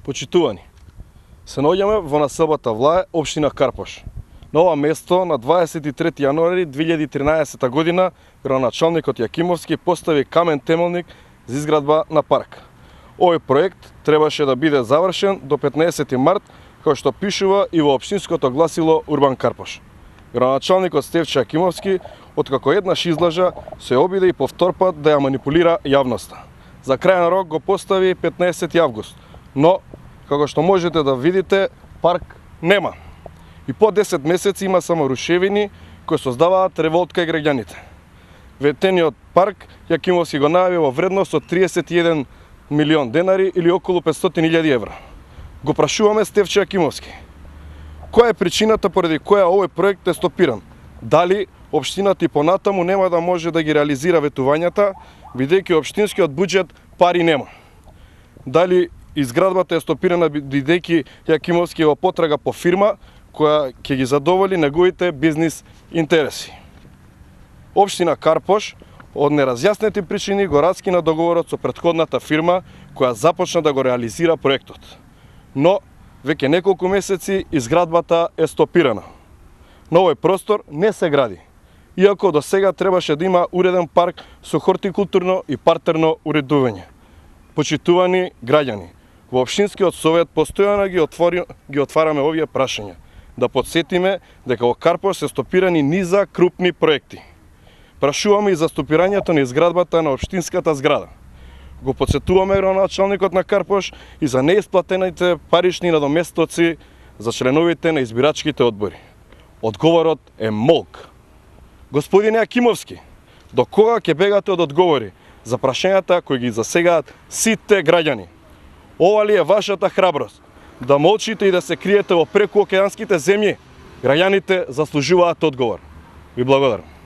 Почитувани, се наоѓаме во населбата Влае, општина Карпош. На ова место на 23 јануари 2013 година градоначалникот Јакимовски постави камен темелник за изградба на парк. Овој проект требаше да биде завршен до 15 март, кој што пишува и во општинското гласило Урбан Карпош. Градоначалникот Стефче Јакимовски, откако еднаш излажа, се обиде и повтор пат да ја манипулира јавноста. За крајен рок го постави 15 август, но, како што можете да видите, парк нема. И по 10 месеци има само рушевини кои создаваат револт кај граѓаните. Ветениот парк Јакимовски го најави во вредност од 31 милион денари или околу 500.000 евра. Го прашуваме Стефче Јакимовски: која е причината поради која овој проект е стопиран? Дали општината и понатаму нема да може да ги реализира ветувањата, бидејќи општинскиот буџет пари нема? Дали изградбата е стопирана бидејќи Јакимовски во потрага по фирма која ќе ги задоволи неговите бизнис интереси? Општина Карпош од неразјаснети причини го раскина договорот со претходната фирма која започна да го реализира проектот. Но веќе неколку месеци изградбата е стопирана. На овој простор не се гради, иако до сега требаше да има уреден парк со хортикултурно и партерно уредување. Почитувани граѓани, во општинскиот совет постојано ги отвараме овие прашања, да подсетиме дека во Карпош се стопирани низа крупни проекти. Прашуваме и за стопирањето на изградбата на општинската зграда. Го подсетуваме градоначалникот на Карпош и за неисплатените парични надоместоци за членовите на избирачките одбори. Одговорот е молк. Господине Јакимовски, до кога ќе бегате од одговори за прашањата кои ги засегаат сите граѓани? Ова ли е вашата храброст? Да молчите и да се криете во прекуокеанските земји? Граѓаните заслужуваат одговор. Ви благодарам.